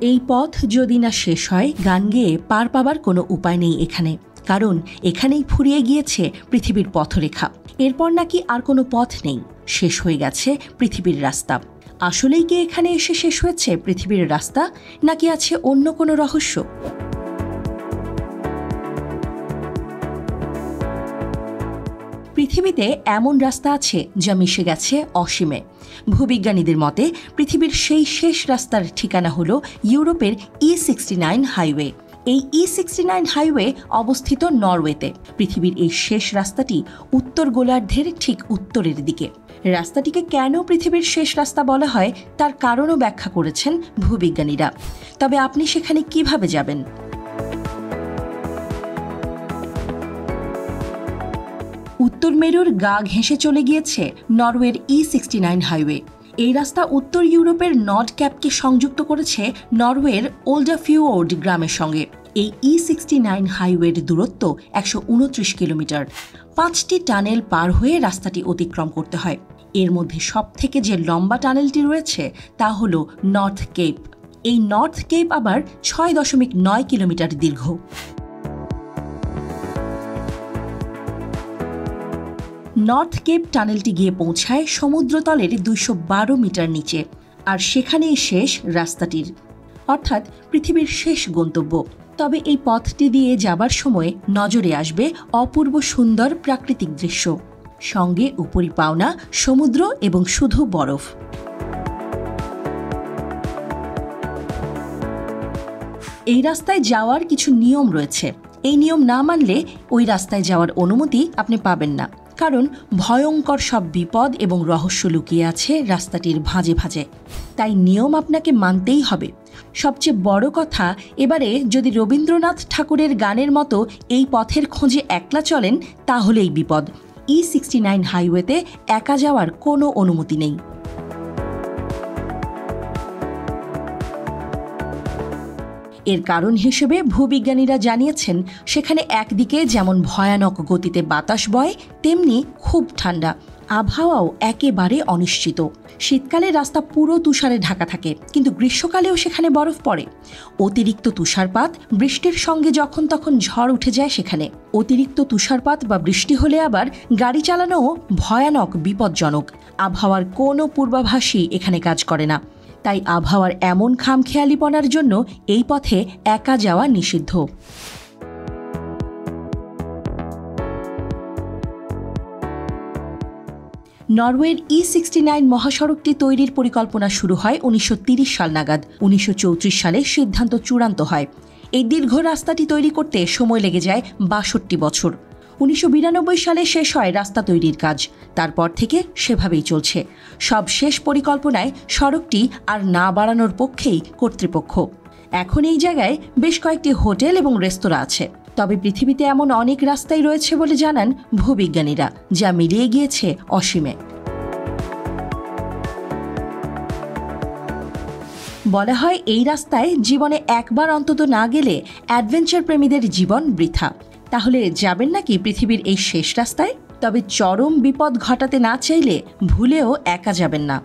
এই পথ যদি না শেষ হয়, গান গেয়ে পার পাবার কোনো উপায় নেই এখানে, কারণ এখানেই ফুরিয়ে গিয়েছে পৃথিবীর পথরেখা। এরপর নাকি আর কোনো পথ নেই, শেষ হয়ে গেছে পৃথিবীর রাস্তা। আসলেই কি এখানে এসে শেষ হয়েছে পৃথিবীর রাস্তা, নাকি আছে অন্য কোনো রহস্য? পৃথিবীতে এমন রাস্তা আছে যা মিশে গেছে অসীমে। ভূবিজ্ঞানীদের মতে পৃথিবীর সেই শেষ রাস্তার ঠিকানা হল ইউরোপের E69 হাইওয়ে। এই E69 হাইওয়ে অবস্থিত নরওয়েতে। পৃথিবীর এই শেষ রাস্তাটি উত্তর গোলার্ধের ঠিক উত্তরের দিকে। রাস্তাটিকে কেন পৃথিবীর শেষ রাস্তা বলা হয় তার কারণও ব্যাখ্যা করেছেন ভূবিজ্ঞানীরা। তবে আপনি সেখানে কিভাবে যাবেন? উত্তর মেরুর গা ঘেঁষে চলে গিয়েছে নরওয়ের E69 হাইওয়ে। এই রাস্তা উত্তর ইউরোপের নর্ড ক্যাপকে সংযুক্ত করেছে নরওয়ের ওল্ডাফিউওর্ড গ্রামের সঙ্গে। এই E69 হাইওয়ের দূরত্ব 129 কিলোমিটার। 5টি টানেল পার হয়ে রাস্তাটি অতিক্রম করতে হয়। এর মধ্যে সবথেকে যে লম্বা টানেলটি রয়েছে তা হল নর্থ কেপ। এই নর্থ কেপ আবার 6.9 কিলোমিটার দীর্ঘ। নর্থ কেপ টানেলটি গিয়ে পৌঁছায় সমুদ্রতলের 212 মিটার নিচে, আর সেখানেই শেষ রাস্তাটির, অর্থাৎ পৃথিবীর শেষ গন্তব্য। তবে এই পথটি দিয়ে যাবার সময় নজরে আসবে অপূর্ব সুন্দর প্রাকৃতিক দৃশ্য, সঙ্গে উপরি পাওনা সমুদ্র এবং শুধু বরফ। এই রাস্তায় যাওয়ার কিছু নিয়ম রয়েছে। এই নিয়ম না মানলে ওই রাস্তায় যাওয়ার অনুমতি আপনি পাবেন না, কারণ ভয়ঙ্কর সব বিপদ এবং রহস্য লুকিয়ে আছে রাস্তাটির ভাঁজে ভাঁজে। তাই নিয়ম আপনাকে মানতেই হবে। সবচেয়ে বড় কথা, এবারে যদি রবীন্দ্রনাথ ঠাকুরের গানের মতো এই পথের খোঁজে একলা চলেন তাহলেই বিপদ। E69 হাইওয়েতে একা যাওয়ার কোনো অনুমতি নেই। এর কারণ হিসেবে ভূবিজ্ঞানীরা জানিয়েছেন, সেখানে একদিকে যেমন ভয়ানক গতিতে বাতাস বয়, তেমনি খুব ঠান্ডা। আবহাওয়াও একেবারে অনিশ্চিত। শীতকালে রাস্তা পুরো তুষারে ঢাকা থাকে, কিন্তু গ্রীষ্মকালেও সেখানে বরফ পড়ে। অতিরিক্ত তুষারপাত, বৃষ্টির সঙ্গে যখন তখন ঝড় উঠে যায় সেখানে। অতিরিক্ত তুষারপাত বা বৃষ্টি হলে আবার গাড়ি চালানোও ভয়ানক বিপজ্জনক। আবহাওয়ার কোনো পূর্বাভাসই এখানে কাজ করে না। তাই আবহাওয়ার এমন খামখেয়ালিপনার জন্য এই পথে একা যাওয়া নিষিদ্ধ। নরওয়ের E69 মহাসড়কটি তৈরির পরিকল্পনা শুরু হয় 1930 সাল নাগাদ। 1934 সালে সিদ্ধান্ত চূড়ান্ত হয়। এই দীর্ঘ রাস্তাটি তৈরি করতে সময় লেগে যায় 62 বছর। 1992 সালে শেষ হয় রাস্তা তৈরির কাজ। তারপর থেকে সেভাবেই চলছে। সব শেষ পরিকল্পনায় সড়কটি আর না বাড়ানোর পক্ষেই কর্তৃপক্ষ। এখন এই জায়গায় বেশ কয়েকটি হোটেল এবং রেস্তোরাঁ আছে। তবে পৃথিবীতে এমন অনেক রাস্তাই রয়েছে বলে জানান ভূবিজ্ঞানীরা, যা মিলিয়ে গিয়েছে অসীমে। বলা হয় এই রাস্তায় জীবনে একবার অন্তত না গেলে অ্যাডভেঞ্চার প্রেমীদের জীবন বৃথা। তাহলে যাবেন নাকি পৃথিবীর এই শেষ রাস্তায়? তবে চরম বিপদ ঘটাতে না চাইলে ভুলেও একা যাবেন না।